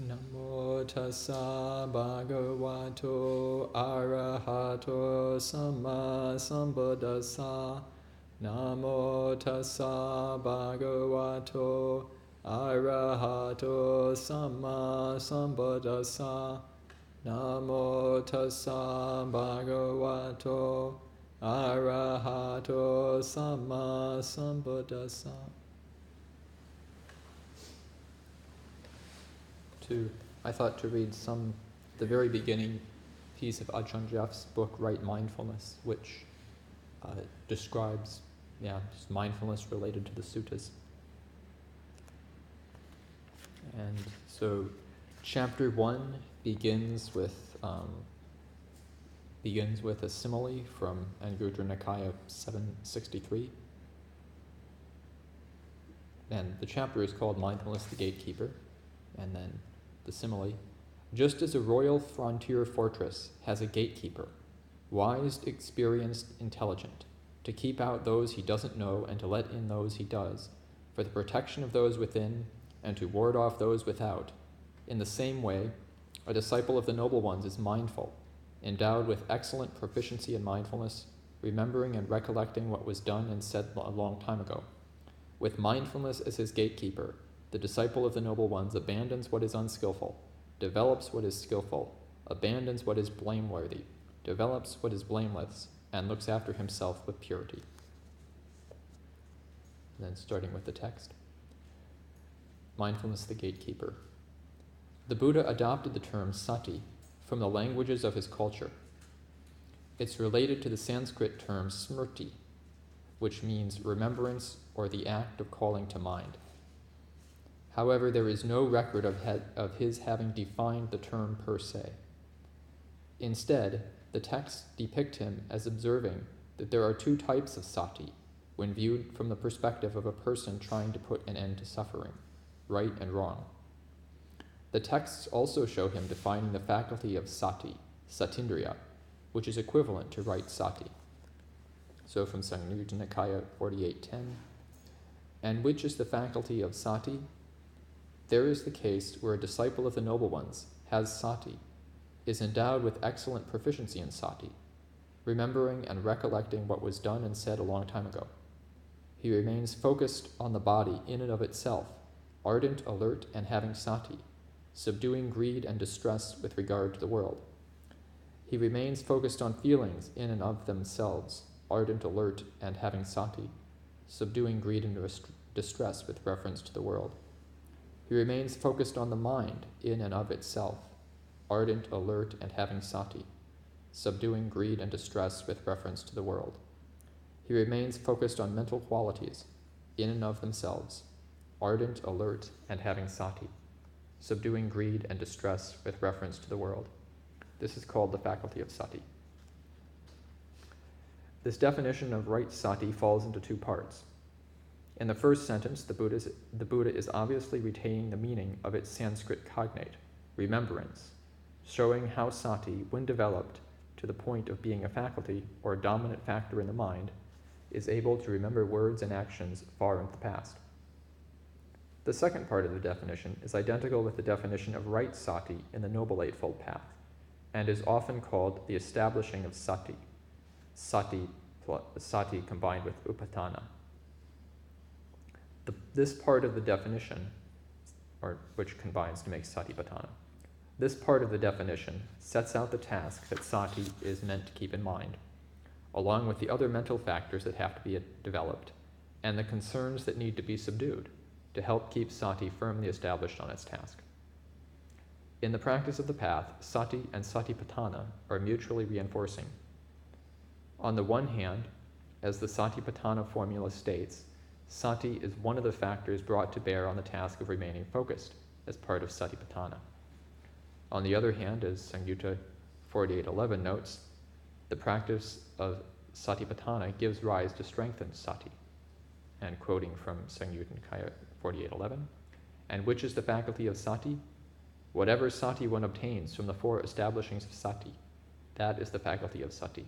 Namo tassa bhagavato arahato samma sambuddhassa. Namo tassa bhagavato arahato samma sambuddhassa. Namo tassa bhagavato arahato samma sambuddhassa. I thought to read the very beginning piece of Ajahn Geoff's book, Right Mindfulness, which describes just mindfulness related to the suttas. And so chapter 1 begins with a simile from Anguttara Nikaya 763. And the chapter is called Mindfulness the Gatekeeper. And then the simile: just as a royal frontier fortress has a gatekeeper, wise, experienced, intelligent, to keep out those he doesn't know and to let in those he does, for the protection of those within and to ward off those without, in the same way, a disciple of the noble ones is mindful, endowed with excellent proficiency in mindfulness, remembering and recollecting what was done and said a long time ago. With mindfulness as his gatekeeper, the disciple of the noble ones abandons what is unskillful, develops what is skillful, abandons what is blameworthy, develops what is blameless, and looks after himself with purity. And then starting with the text. Mindfulness the Gatekeeper. The Buddha adopted the term sati from the languages of his culture. It's related to the Sanskrit term smrti, which means remembrance or the act of calling to mind. However, there is no record of his having defined the term per se. Instead, the texts depict him as observing that there are two types of sati when viewed from the perspective of a person trying to put an end to suffering, right and wrong. The texts also show him defining the faculty of sati, satindriya, which is equivalent to right sati. So from Sangha Nikaya 4810, and which is the faculty of sati? There is the case where a disciple of the noble ones has sati, is endowed with excellent proficiency in sati, remembering and recollecting what was done and said a long time ago. He remains focused on the body in and of itself, ardent, alert, and having sati, subduing greed and distress with regard to the world. He remains focused on feelings in and of themselves, ardent, alert, and having sati, subduing greed and distress with reference to the world. He remains focused on the mind in and of itself, ardent, alert, and having sati, subduing greed and distress with reference to the world. He remains focused on mental qualities in and of themselves, ardent, alert, and having sati, subduing greed and distress with reference to the world. This is called the faculty of sati. This definition of right sati falls into two parts. In the first sentence, the Buddha is obviously retaining the meaning of its Sanskrit cognate, remembrance, showing how sati, when developed to the point of being a faculty or a dominant factor in the mind, is able to remember words and actions far into the past. The second part of the definition is identical with the definition of right sati in the Noble Eightfold Path, and is often called the establishing of sati, sati combined with upatana. This part of the definition, which combines to make satipatthana, this part of the definition sets out the task that sati is meant to keep in mind, along with the other mental factors that have to be developed, and the concerns that need to be subdued to help keep sati firmly established on its task. In the practice of the path, sati and satipatthana are mutually reinforcing. On the one hand, as the satipatthana formula states, sati is one of the factors brought to bear on the task of remaining focused as part of satipatthana. On the other hand, as Samyutta 4811 notes, the practice of satipatthana gives rise to strengthened sati. And quoting from Samyutta Nikaya 4811, and which is the faculty of sati? Whatever sati one obtains from the four establishings of sati, that is the faculty of sati.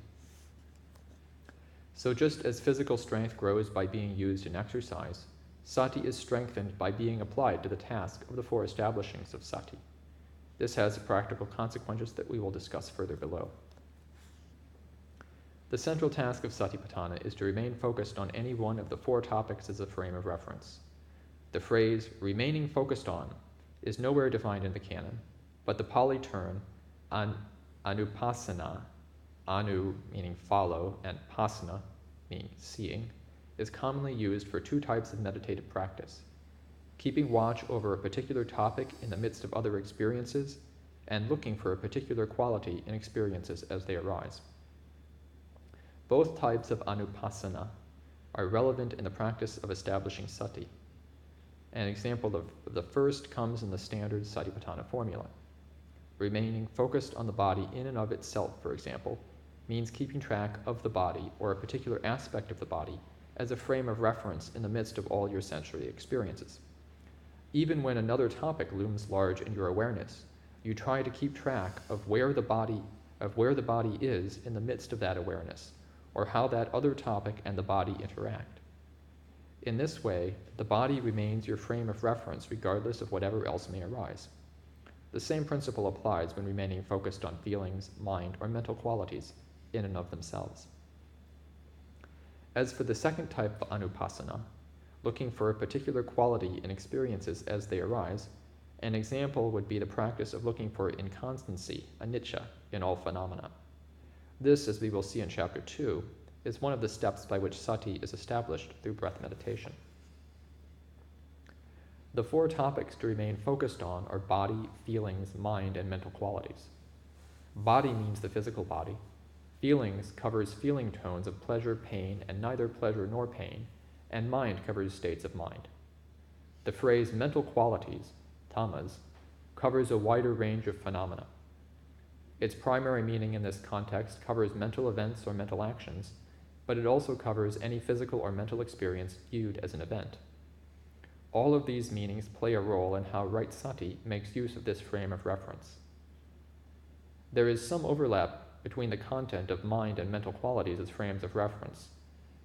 So just as physical strength grows by being used in exercise, sati is strengthened by being applied to the task of the four establishings of sati, This has practical consequences that we will discuss further below. The central task of Satipatthana is to remain focused on any one of the four topics as a frame of reference. The phrase remaining focused on is nowhere defined in the canon, but the Pali term anupasana, anu meaning follow and pasana meaning seeing, is commonly used for two types of meditative practice: keeping watch over a particular topic in the midst of other experiences, and looking for a particular quality in experiences as they arise. Both types of anupasana are relevant in the practice of establishing sati. An example of the first comes in the standard Satipatthana formula. Remaining focused on the body in and of itself, for example, means keeping track of the body or a particular aspect of the body as a frame of reference in the midst of all your sensory experiences. Even when another topic looms large in your awareness, you try to keep track of where the body is in the midst of that awareness, or how that other topic and the body interact. In this way, the body remains your frame of reference regardless of whatever else may arise. The same principle applies when remaining focused on feelings, mind, or mental qualities in and of themselves. As for the second type of anupasana, looking for a particular quality in experiences as they arise, an example would be the practice of looking for inconstancy, anicca, in all phenomena. This, as we will see in Chapter 2, is one of the steps by which sati is established through breath meditation. The four topics to remain focused on are body, feelings, mind, and mental qualities. Body means the physical body. Feelings covers feeling tones of pleasure, pain, and neither pleasure nor pain, and mind covers states of mind. The phrase mental qualities, tamas, covers a wider range of phenomena. Its primary meaning in this context covers mental events or mental actions, but it also covers any physical or mental experience viewed as an event. All of these meanings play a role in how right sati makes use of this frame of reference. There is some overlap between the content of mind and mental qualities as frames of reference,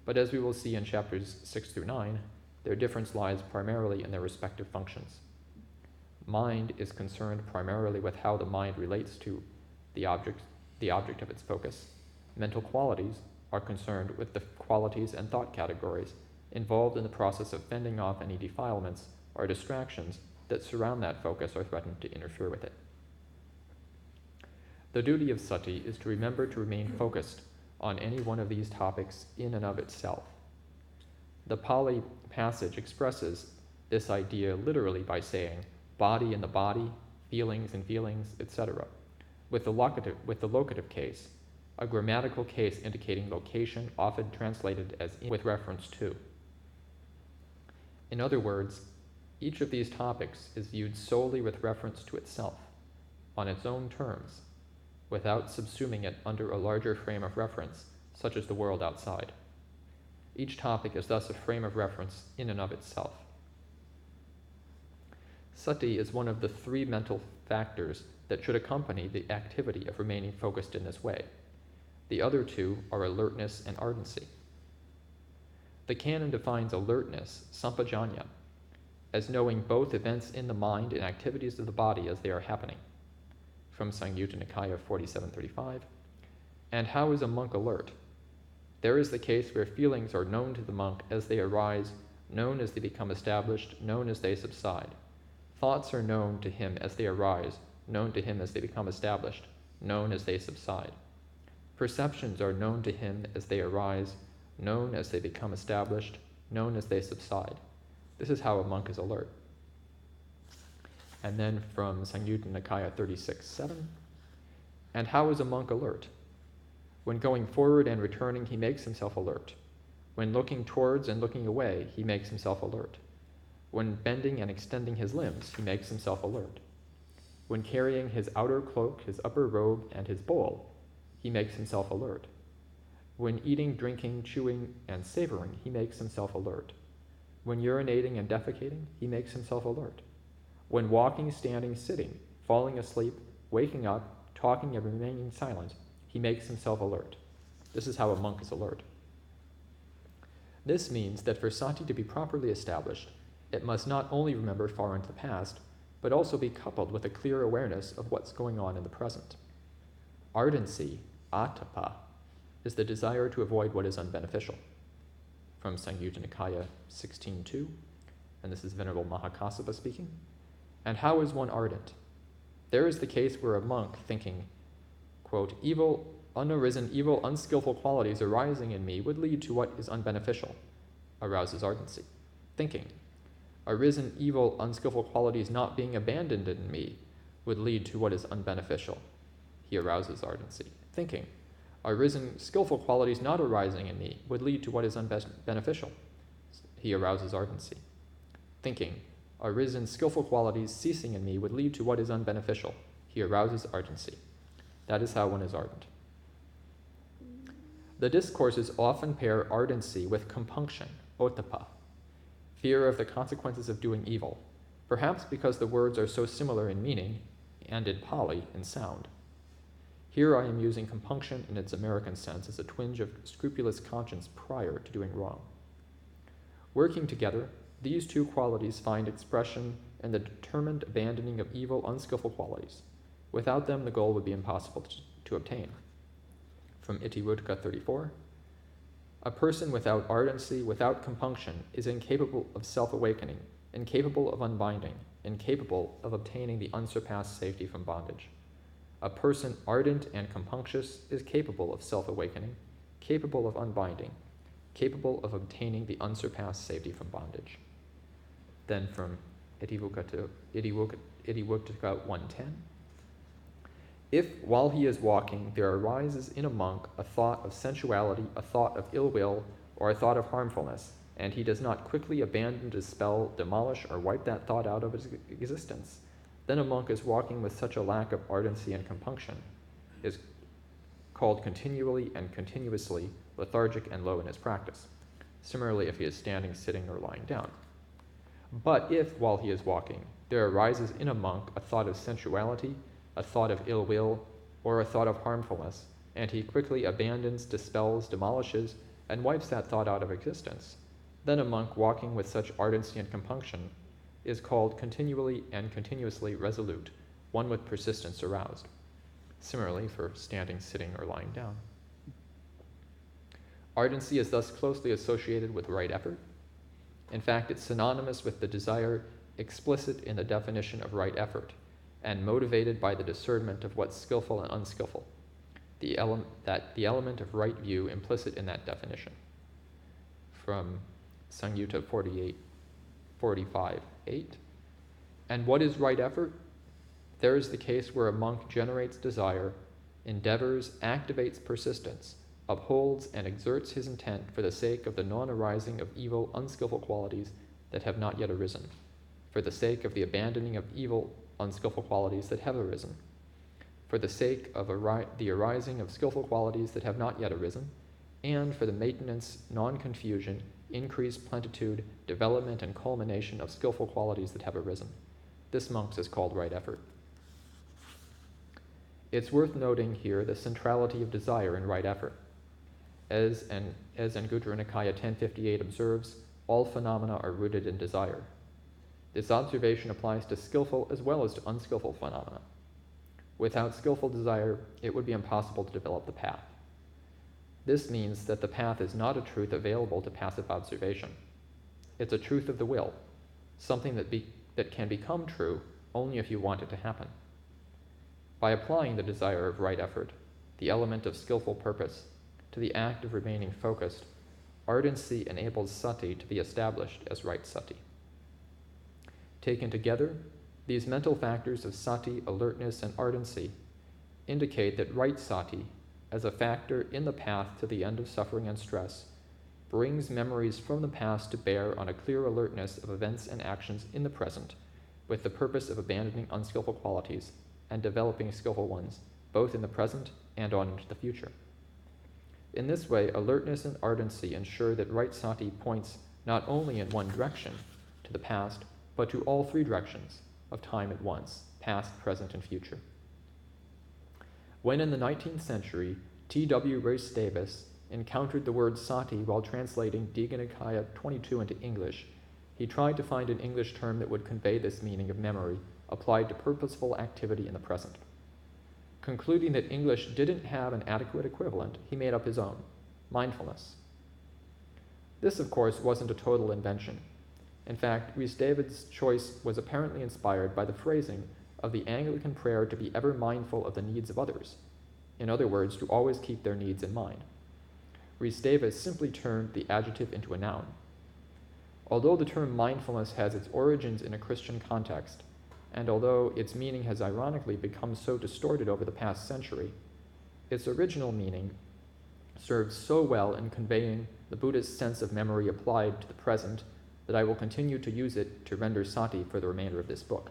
but as we will see in chapters 6 through 9, their difference lies primarily in their respective functions. Mind is concerned primarily with how the mind relates to the object of its focus. Mental qualities are concerned with the qualities and thought categories involved in the process of fending off any defilements or distractions that surround that focus or threaten to interfere with it. The duty of sati is to remember to remain focused on any one of these topics in and of itself. The Pali passage expresses this idea literally by saying body in the body, feelings in feelings, etc., with the locative case, a grammatical case indicating location, often translated as in with reference to. In other words, each of these topics is viewed solely with reference to itself, on its own terms, without subsuming it under a larger frame of reference, such as the world outside. Each topic is thus a frame of reference in and of itself. Sati is one of the three mental factors that should accompany the activity of remaining focused in this way. The other two are alertness and ardency. The canon defines alertness, sampajanya, as knowing both events in the mind and activities of the body as they are happening, from Samyutta Nikaya 4735. And how is a monk alert? There is the case where feelings are known to the monk as they arise, known as they become established, known as they subside. Thoughts are known to him as they arise, known to him as they become established, known as they subside. Perceptions are known to him as they arise, known as they become established, known as they subside. This is how a monk is alert. And then from Samyutta Nikaya 36:7, and how is a monk alert? When going forward and returning, he makes himself alert. When looking towards and looking away, he makes himself alert. When bending and extending his limbs, he makes himself alert. When carrying his outer cloak, his upper robe, and his bowl, he makes himself alert. When eating, drinking, chewing, and savoring, he makes himself alert. When urinating and defecating, he makes himself alert. When walking, standing, sitting, falling asleep, waking up, talking, and remaining silent, he makes himself alert. This is how a monk is alert. This means that for sati to be properly established, it must not only remember far into the past, but also be coupled with a clear awareness of what's going on in the present. Ardency, atapa, is the desire to avoid what is unbeneficial. From Samyutta Nikaya 16.2, and this is Venerable Mahakassapa speaking. And how is one ardent? There is the case where a monk thinking, quote, evil, unarisen, evil, unskillful qualities arising in me would lead to what is unbeneficial, arouses ardency. Thinking, arisen, evil, unskillful qualities not being abandoned in me would lead to what is unbeneficial. He arouses ardency. Thinking, arisen, skillful qualities not arising in me would lead to what is unbeneficial. He arouses ardency. Thinking, arisen, skillful qualities ceasing in me would lead to what is unbeneficial. He arouses ardency. That is how one is ardent. The discourses often pair ardency with compunction, ottappa, fear of the consequences of doing evil, perhaps because the words are so similar in meaning and in Pali in sound. Here I am using compunction in its American sense as a twinge of scrupulous conscience prior to doing wrong. Working together, these two qualities find expression in the determined abandoning of evil, unskillful qualities. Without them, the goal would be impossible to obtain. From Itivutka 34, a person without ardency, without compunction, is incapable of self-awakening, incapable of unbinding, incapable of obtaining the unsurpassed safety from bondage. A person ardent and compunctious is capable of self-awakening, capable of unbinding, capable of obtaining the unsurpassed safety from bondage. Then from Itivutka 110, if while he is walking there arises in a monk a thought of sensuality, a thought of ill will, or a thought of harmfulness, and he does not quickly abandon, dispel, demolish, or wipe that thought out of his existence, then a monk is walking with such a lack of ardency and compunction, is called continually and continuously lethargic and low in his practice. Similarly, if he is standing, sitting, or lying down. But if, while he is walking, there arises in a monk a thought of sensuality, a thought of ill will, or a thought of harmfulness, and he quickly abandons, dispels, demolishes, and wipes that thought out of existence, then a monk walking with such ardency and compunction is called continually and continuously resolute, one with persistence aroused. Similarly, for standing, sitting, or lying down. Ardency is thus closely associated with right effort. In fact, it's synonymous with the desire explicit in the definition of right effort, and motivated by the discernment of what's skillful and unskillful, the element of right view implicit in that definition. From Samyutta 45.8. And what is right effort? There is the case where a monk generates desire, endeavors, activates persistence, upholds and exerts his intent for the sake of the non-arising of evil, unskillful qualities that have not yet arisen, for the sake of the abandoning of evil, unskillful qualities that have arisen, for the sake of the arising of skillful qualities that have not yet arisen, and for the maintenance, non-confusion, increased plenitude, development, and culmination of skillful qualities that have arisen. This, monks, is called right effort. It's worth noting here the centrality of desire in right effort. As Anguttara Nikaya 1058 observes, all phenomena are rooted in desire. This observation applies to skillful as well as to unskillful phenomena. Without skillful desire, it would be impossible to develop the path. This means that the path is not a truth available to passive observation. It's a truth of the will, something that can become true only if you want it to happen. By applying the desire of right effort, the element of skillful purpose, to the act of remaining focused, ardency enables sati to be established as right sati. Taken together, these mental factors of sati, alertness, and ardency indicate that right sati, as a factor in the path to the end of suffering and stress, brings memories from the past to bear on a clear alertness of events and actions in the present, with the purpose of abandoning unskillful qualities and developing skillful ones, both in the present and on into the future. In this way, alertness and ardency ensure that right sati points not only in one direction, to the past, but to all three directions of time at once, past, present, and future. When in the 19th century, T.W. Rhys Davis encountered the word sati while translating Digha Nikaya 22 into English, he tried to find an English term that would convey this meaning of memory applied to purposeful activity in the present. Concluding that English didn't have an adequate equivalent, he made up his own, mindfulness. This, of course, wasn't a total invention. In fact, Rhys David's choice was apparently inspired by the phrasing of the Anglican prayer to be ever mindful of the needs of others. In other words, to always keep their needs in mind. Rhys David simply turned the adjective into a noun. Although the term mindfulness has its origins in a Christian context, and although its meaning has ironically become so distorted over the past century, its original meaning serves so well in conveying the Buddhist sense of memory applied to the present that I will continue to use it to render sati for the remainder of this book.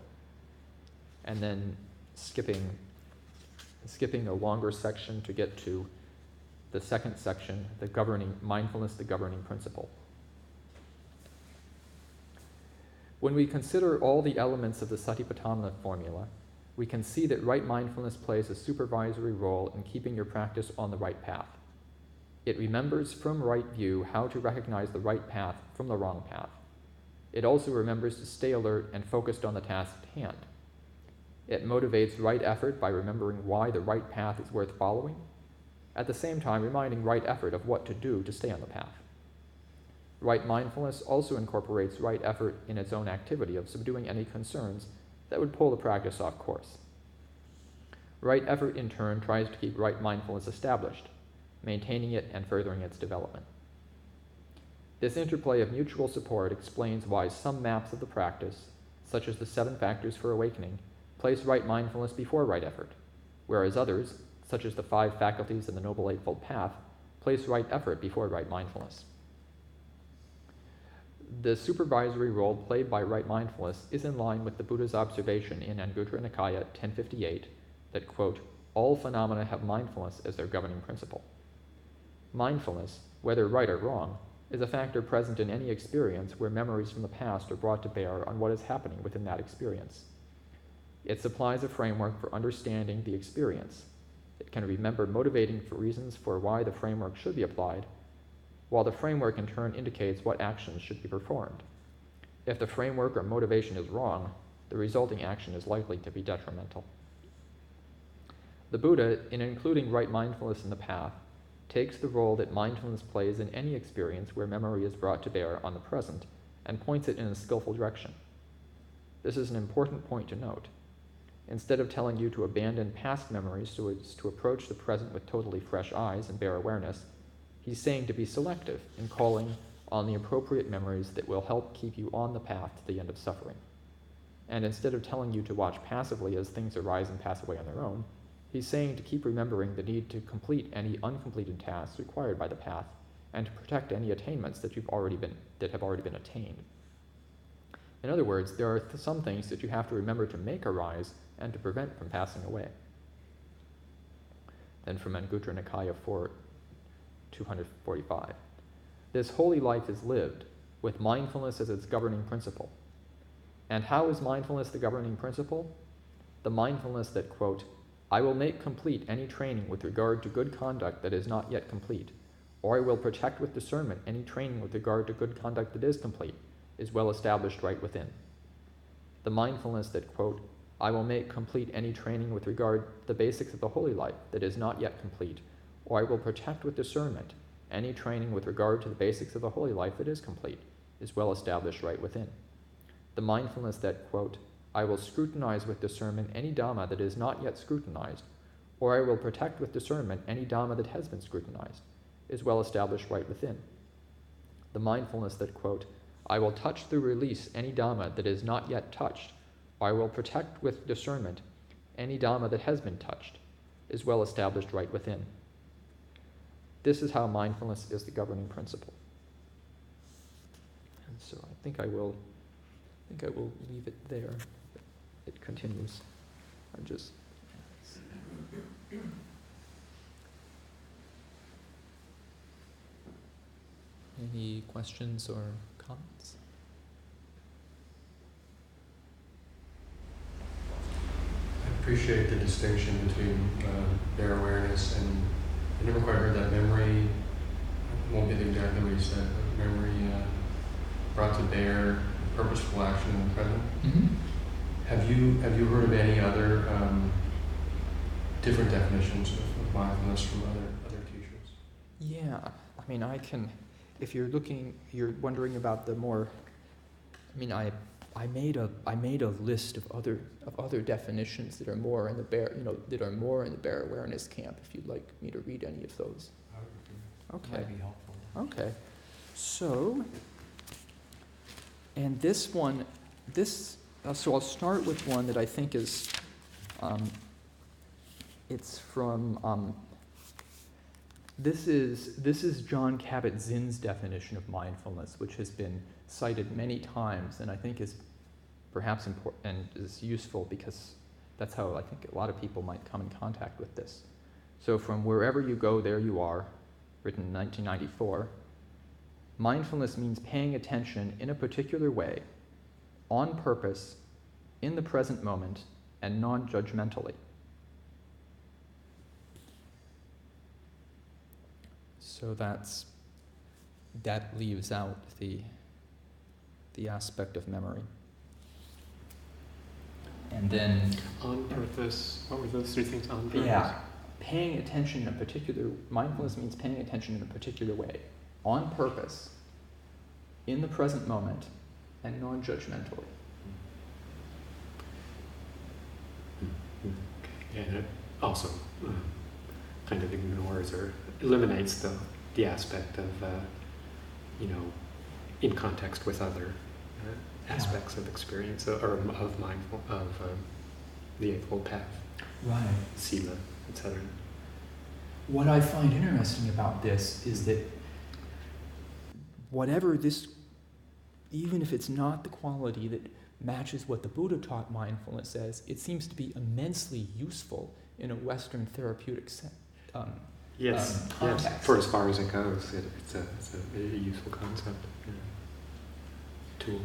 And then skipping a longer section to get to the second section, the governing mindfulness, the governing principle. When we consider all the elements of the Satipatthana formula, we can see that right mindfulness plays a supervisory role in keeping your practice on the right path. It remembers from right view how to recognize the right path from the wrong path. It also remembers to stay alert and focused on the task at hand. It motivates right effort by remembering why the right path is worth following, at the same time reminding right effort of what to do to stay on the path. Right mindfulness also incorporates right effort in its own activity of subduing any concerns that would pull the practice off course. Right effort, in turn, tries to keep right mindfulness established, maintaining it and furthering its development. This interplay of mutual support explains why some maps of the practice, such as the 7 factors for awakening, place right mindfulness before right effort, whereas others, such as the 5 faculties and the Noble Eightfold Path, place right effort before right mindfulness. The supervisory role played by right mindfulness is in line with the Buddha's observation in Anguttara Nikaya 1058 that, quote, all phenomena have mindfulness as their governing principle. Mindfulness, whether right or wrong, is a factor present in any experience where memories from the past are brought to bear on what is happening within that experience. It supplies a framework for understanding the experience. It can remember motivating for reasons for why the framework should be applied, while the framework in turn indicates what actions should be performed. If the framework or motivation is wrong, the resulting action is likely to be detrimental. The Buddha, in including right mindfulness in the path, takes the role that mindfulness plays in any experience where memory is brought to bear on the present and points it in a skillful direction. This is an important point to note. Instead of telling you to abandon past memories so as to approach the present with totally fresh eyes and bare awareness, he's saying to be selective in calling on the appropriate memories that will help keep you on the path to the end of suffering. And instead of telling you to watch passively as things arise and pass away on their own, he's saying to keep remembering the need to complete any uncompleted tasks required by the path and to protect any attainments that have already been attained. In other words, there are some things that you have to remember to make arise and to prevent from passing away. Then from Anguttara Nikaya 245. This holy life is lived with mindfulness as its governing principle. And how is mindfulness the governing principle? The mindfulness that, quote, I will make complete any training with regard to good conduct that is not yet complete, or I will protect with discernment any training with regard to good conduct that is complete, is well established right within. The mindfulness that, quote, I will make complete any training with regard to the basics of the holy life that is not yet complete, or I will protect with discernment any training with regard to the basics of the holy life that is complete, is well established right within. The mindfulness that, quote, I will scrutinize with discernment any Dhamma that is not yet scrutinized, or I will protect with discernment any Dhamma that has been scrutinized, is well established right within. The mindfulness that, quote, I will touch through release any Dhamma that is not yet touched, or I will protect with discernment any Dhamma that has been touched, is well established right within. This is how mindfulness is the governing principle. And so I think I will leave it there. It continues. Any questions or comments? I appreciate the distinction between bare awareness and I never quite heard that memory. Won't be exactly what you said, but memory brought to bear purposeful action in the present. Mm-hmm. Have you heard of any other different definitions of mindfulness from other teachers? Yeah, I mean, I can. If you're wondering about the more. I mean, I made a list of other definitions that are more in the that are more in the bare awareness camp. If you'd like me to read any of those. Okay. Might be helpful. Okay. So, and this one, so I'll start with one that I think is, it's from, this is John Kabat-Zinn's definition of mindfulness, which has been cited many times, and I think is perhaps important and is useful because that's how I think a lot of people might come in contact with this. So from wherever you go, there you are, written in 1994, mindfulness means paying attention in a particular way, on purpose, in the present moment, and non-judgmentally. So that leaves out the aspect of memory. And then On purpose, what were those three things? On purpose? Yeah, paying attention in a particular, mindfulness means paying attention in a particular way, on purpose, in the present moment, and non-judgmentally. And it also kind of ignores or eliminates the aspect of, in context with other aspects of experience or of mindful, of the Eightfold Path, Right. Sila, etc. What I find interesting about this is that whatever this, even if it's not the quality that matches what the Buddha taught mindfulness as, it seems to be immensely useful in a Western therapeutic Yes, context. for as far as it goes, it's a useful concept, tool.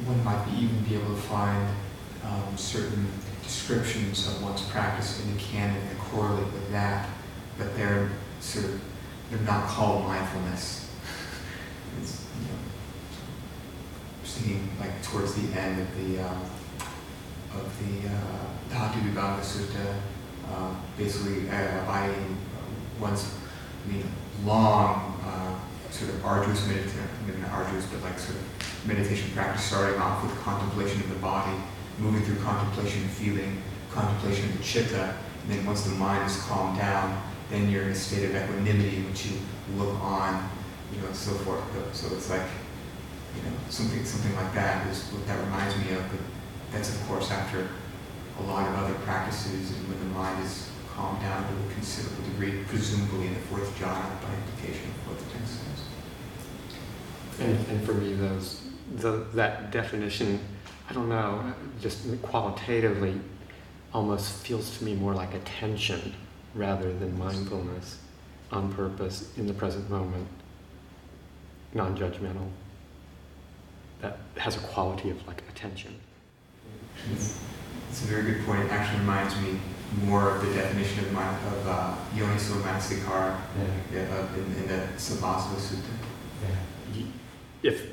One might even be able to find certain descriptions of one's practice in the canon that correlate with that, but they're not called mindfulness. It's, seeing like towards the end of the Dhatu Sutta, basically abiding one's long sort of arduous meditation, maybe not arduous, but like sort of meditation practice, starting off with contemplation of the body, moving through contemplation of feeling, contemplation of the chitta, and then once the mind is calmed down, then you're in a state of equanimity in which you look on, and so forth. So it's like, something like that is what that reminds me of. But that's of course after a lot of other practices, and when the mind is calmed down to a considerable degree, presumably in the fourth jhana by implication of what the text says. And for me, that definition, I don't know, just qualitatively almost feels to me more like attention rather than mindfulness, on purpose, in the present moment, non-judgmental. That has a quality of like attention. It's a very good point. It actually reminds me more of the definition of Yoniso Manasikara in the Sabbasava Sutta. If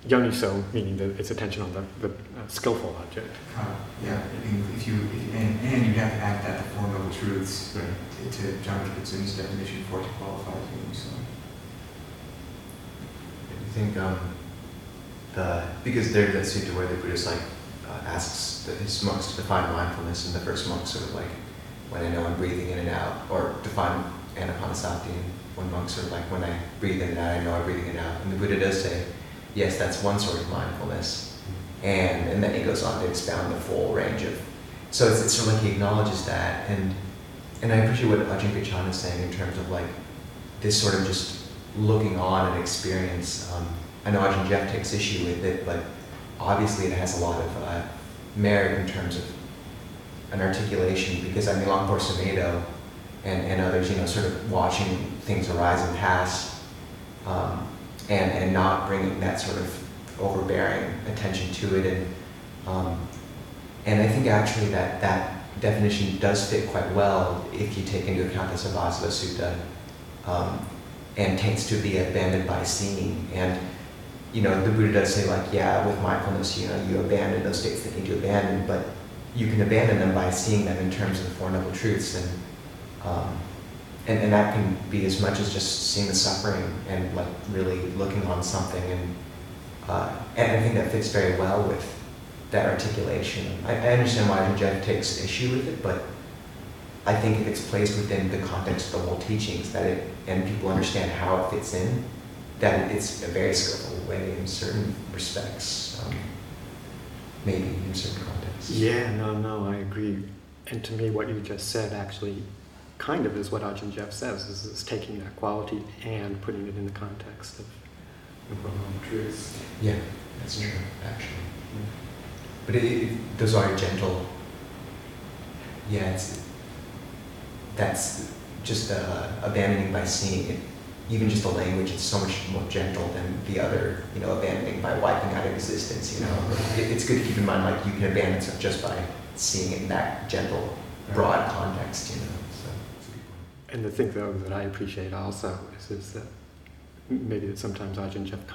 yoniso, meaning that it's attention on the skillful object. If you have to add that to Four Noble Truths to John Kabat-Zinn's definition for it to qualify as yoniso. I think because there's that sutta where the Buddha asks his monks to define mindfulness, and the first monk sort of like, when I know I'm breathing in and out, or define anapanasati, and when monks are like, when I breathe in and out, I know I'm breathing in and out. And the Buddha does say, yes, that's one sort of mindfulness. And then he goes on to expound the full range of, so it's sort of like he acknowledges that, and I appreciate what Ajahn Kaccana is saying in terms of like this sort of just looking on and experience. I know Ajahn Geoff takes issue with it, but obviously it has a lot of merit in terms of an articulation, because I mean, Longpo Sumedho and others, sort of watching things arise and pass, and not bringing that sort of overbearing attention to it, and I think actually that definition does fit quite well if you take into account the Sabbasava Sutta, and tends to be abandoned by seeing. And the Buddha does say like, yeah, with mindfulness, you abandon those states that need to abandon, but you can abandon them by seeing them in terms of the Four Noble Truths, and that can be as much as just seeing the suffering and like really looking on something, and I think that fits very well with that articulation. I understand why Ajahn Geoff takes issue with it, but I think if it's placed within the context of the whole teachings, and people understand how it fits in, that it's a very skillful way in certain respects, maybe in certain contexts. Yeah, no, I agree. And to me, what you just said actually kind of is what Ajahn Geoff says, is taking that quality and putting it in the context of truth. Yeah, that's true, actually. But those are gentle. Yeah, that's just abandoning by seeing it. Even just the language is so much more gentle than the other, abandoning by wiping out existence. It's good to keep in mind, like, you can abandon stuff just by seeing it in that gentle, broad context. So. And the thing, though, that I appreciate also is that maybe that sometimes Ajahn Geoff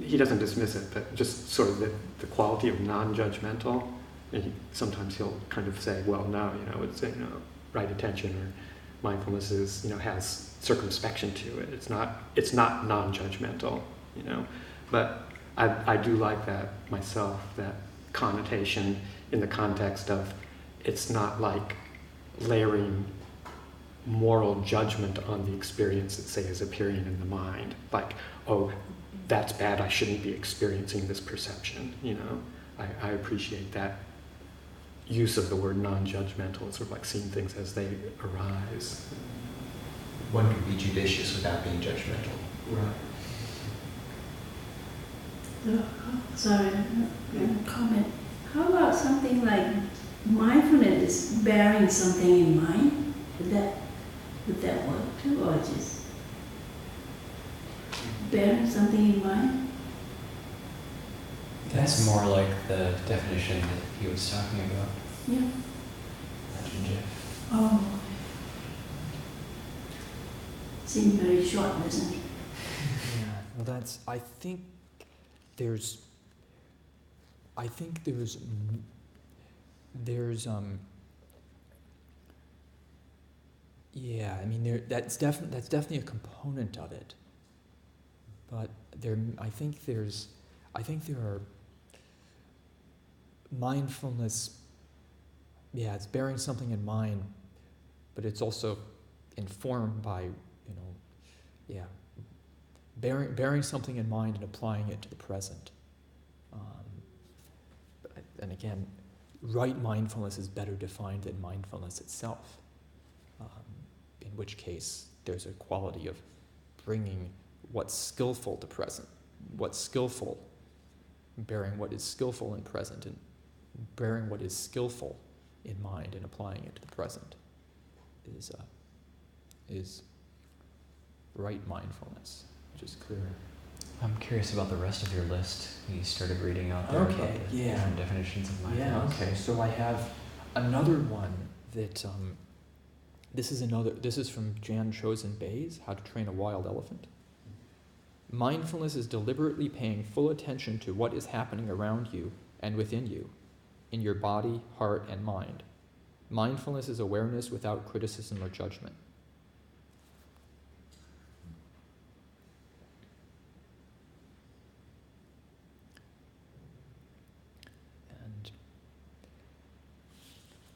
he doesn't dismiss it, but just sort of the quality of non-judgmental. And sometimes he'll kind of say, well, no, it's right attention or mindfulness is, has circumspection to it. It's not non-judgmental, But I do like that myself, that connotation in the context of it's not like layering moral judgment on the experience that, say, is appearing in the mind. Like, oh, that's bad, I shouldn't be experiencing this perception, I appreciate that use of the word non-judgmental. It's sort of like seeing things as they arise. One can be judicious without being judgmental. Right. Sorry, comment. How about something like mindfulness is bearing something in mind? Would that work too, or just bearing something in mind? That's more like the definition that he was talking about. Yeah. Ajahn Geoff. Oh. Seems very short, doesn't it? Yeah. Well, I think there's yeah, I mean, that's definitely a component of it. But I think there are mindfulness. Yeah, it's bearing something in mind, but it's also informed by, bearing something in mind and applying it to the present. And again, right mindfulness is better defined than mindfulness itself. In which case, there's a quality of bringing what's skillful to present, bearing what is skillful in present, and bearing what is skillful in mind and applying it to the present is right mindfulness, which is clear. I'm curious about the rest of your list. You started reading out there about the different definitions of mindfulness. Yeah, okay. So I have another one that this is from Jan Chosen Bayes, How to Train a Wild Elephant. Mindfulness is deliberately paying full attention to what is happening around you and within you, in your body, heart, and mind. Mindfulness is awareness without criticism or judgment. And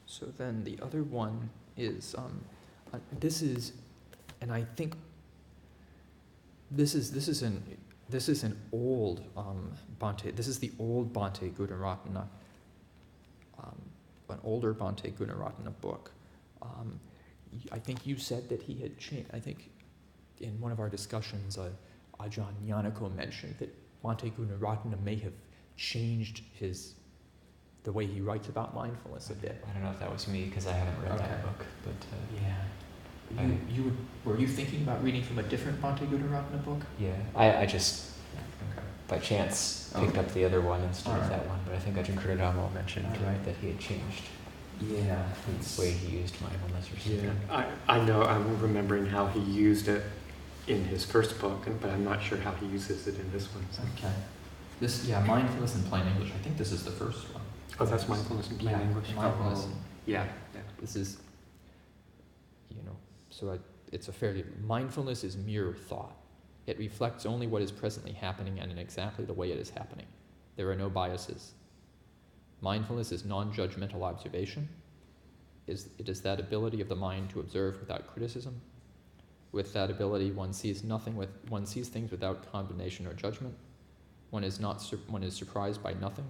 so then the other one is, and I think this is an old Bhante. This is the old Bhante Gunaratana, an older Bhante Gunaratana book. I think you said that he had changed. I think in one of our discussions, Ajahn Yanako mentioned that Bhante Gunaratana may have changed the way he writes about mindfulness a bit. I don't know if that was me because I haven't read that book, but Were you thinking about reading from a different Bhante Gunaratana book? Yeah, I just by chance picked up the other one instead of that one, but I think Ajahn Kaccana mentioned that he had changed the way he used mindfulness or something. Yeah, I know, I'm remembering how he used it in his first book, but I'm not sure how he uses it in this one. So. Okay. Mindfulness in plain English. I think this is the first one. Oh, that's mindfulness in plain English. Mindfulness. Oh, yeah. This is, it's a fairly, mindfulness is mere thought. It reflects only what is presently happening and in exactly the way it is happening. There are no biases. Mindfulness is non-judgmental observation. It is that ability of the mind to observe without criticism. With that ability, one sees things without condemnation or judgment. One is surprised by nothing.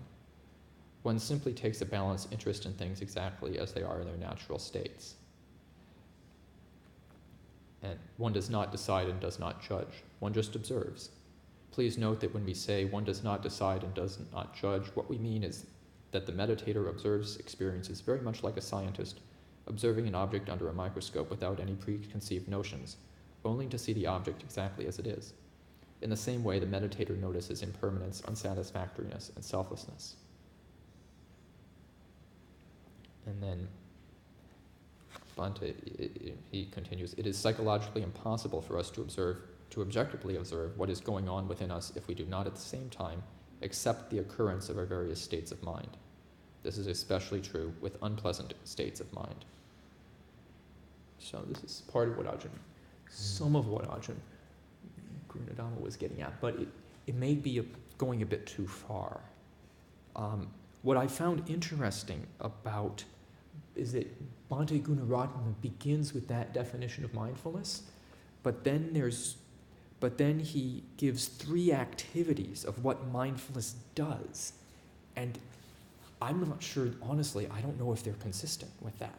One simply takes a balanced interest in things exactly as they are in their natural states. And one does not decide and does not judge. One just observes. Please note that when we say one does not decide and does not judge, what we mean is that the meditator observes experiences very much like a scientist observing an object under a microscope without any preconceived notions, only to see the object exactly as it is. In the same way, the meditator notices impermanence, unsatisfactoriness, and selflessness. And then Bhante, he continues, it is psychologically impossible for us to objectively observe what is going on within us if we do not at the same time accept the occurrence of our various states of mind. This is especially true with unpleasant states of mind. So this is part of what some of what Ajahn Gunaratana was getting at, but it may be going a bit too far. What I found interesting about is that Bhante Gunaratana begins with that definition of mindfulness, but then he gives 3 activities of what mindfulness does, and I'm not sure, honestly, I don't know if they're consistent with that.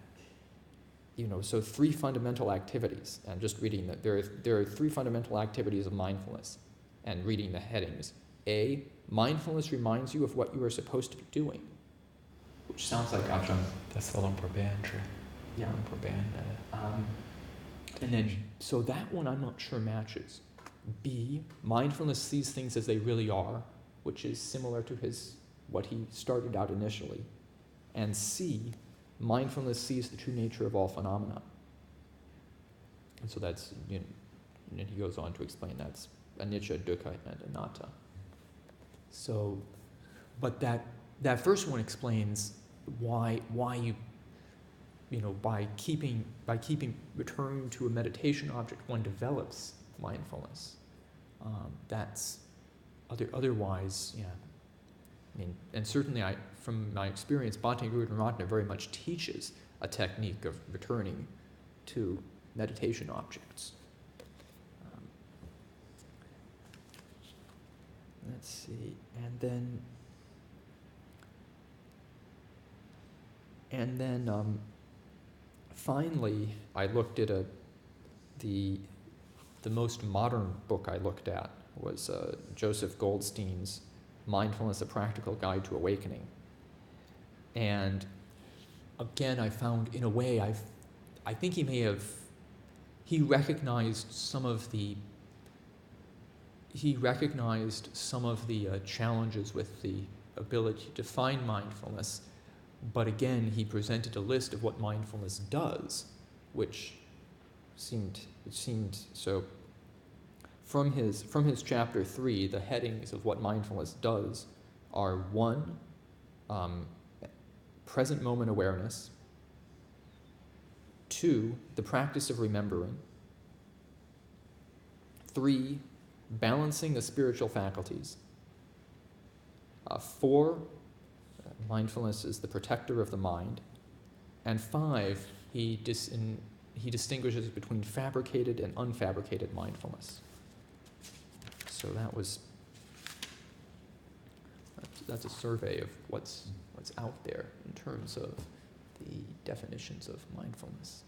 So 3 fundamental activities, and just reading that there are 3 fundamental activities of mindfulness, and reading the headings. A, mindfulness reminds you of what you are supposed to be doing, which sounds like Ajahn. That's the Lumpur band, true. Yeah. Lumpur band. And then, so that one I'm not sure matches. B, mindfulness sees things as they really are, which is similar to what he started out initially. And C, mindfulness sees the true nature of all phenomena. And so that's, and he goes on to explain that's anicca, dukkha, and anatta. So, but that first one explains why you by keeping returning to a meditation object, one develops mindfulness. That's otherwise, yeah. And certainly from my experience, Bhante Gunaratana very much teaches a technique of returning to meditation objects. Let's see, and then finally, I looked at the most modern book I looked at was Joseph Goldstein's Mindfulness, A Practical Guide to Awakening. And again, I found, in a way, I think he recognized some of the challenges with the ability to find mindfulness, but again, he presented a list of what mindfulness does, which seemed so. From his chapter 3, the headings of what mindfulness does are 1, present moment awareness. 2, the practice of remembering. 3, balancing the spiritual faculties. 4, mindfulness is the protector of the mind. And 5, he distinguishes between fabricated and unfabricated mindfulness. So that's a survey of what's out there in terms of the definitions of mindfulness.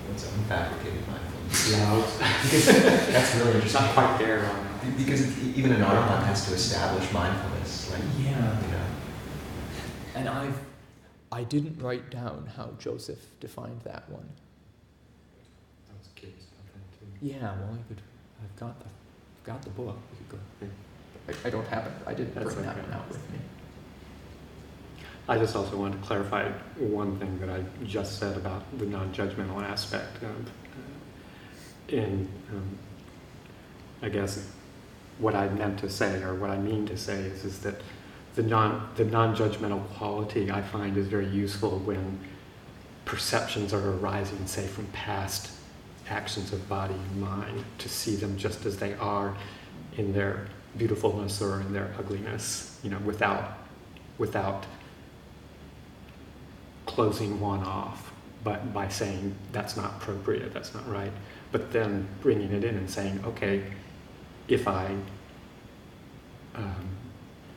What's unfabricated mindfulness? Yeah, because that's really interesting. Not quite there. Because even an arahant has to establish mindfulness. And I didn't write down how Joseph defined that one. I was curious about that too. Yeah, well, I've got the book. We could go. I don't have it. I didn't bring that one out with me. I just also want to clarify one thing that I just said about the non-judgmental aspect. I guess what I meant to say, or what I mean to say, is that the non-judgmental quality I find is very useful when perceptions are arising, say, from past actions of body and mind, to see them just as they are in their beautifulness or in their ugliness, without closing one off, but by saying that's not appropriate, that's not right, but then bringing it in and saying, okay, if I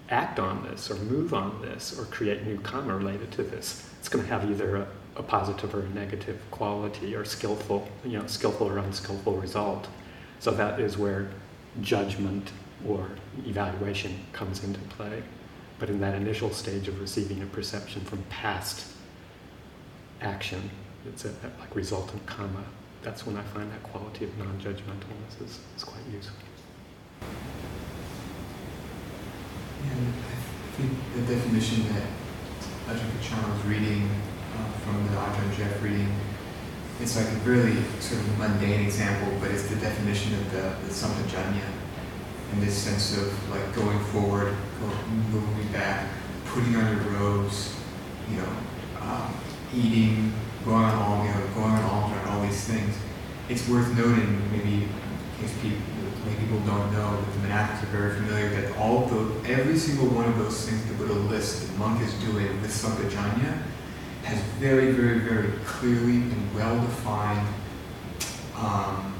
act on this or move on this or create new karma related to this, it's going to have either a positive or a negative quality, or skillful or unskillful result. So that is where judgment or evaluation comes into play. But in that initial stage of receiving a perception from past action, it's a like resultant karma. That's when I find that quality of non-judgmentalness is quite useful. And I think the definition that Ajahn Kaccana was reading from the Ajahn Geoff reading, it's like a really sort of mundane example, but it's the definition of the Sampajanya, in this sense of like going forward, moving back, putting on your robes, eating, going on altar, all these things. It's worth noting, maybe in case people don't know, that the monastics are very familiar, that every single one of those things the Buddha lists the monk is doing with Sampajanya has very, very, very clearly and well-defined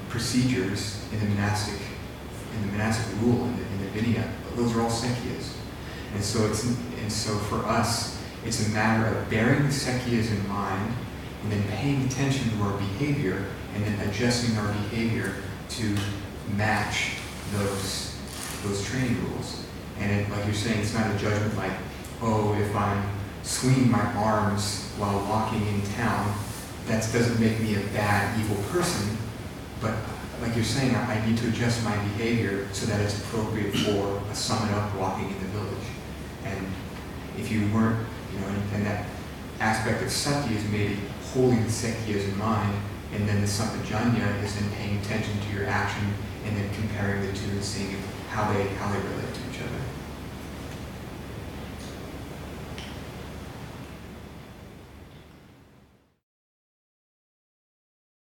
procedures in the monastic rule, in the Vinaya. Those are all Sakyas. And so for us, it's a matter of bearing the Sakyas in mind, and then paying attention to our behavior, and then adjusting our behavior to match those training rules. And like you're saying, it's not a judgment like, oh, if I'm swinging my arms while walking in town, that doesn't make me a bad, evil person. But like you're saying, I need to adjust my behavior so that it's appropriate for a summoned up walking in the village. And if you weren't, and that aspect of sati is maybe holding the sakyas in mind, and then the sampajanya is then paying attention to your action and then comparing the two and seeing how they relate to each other.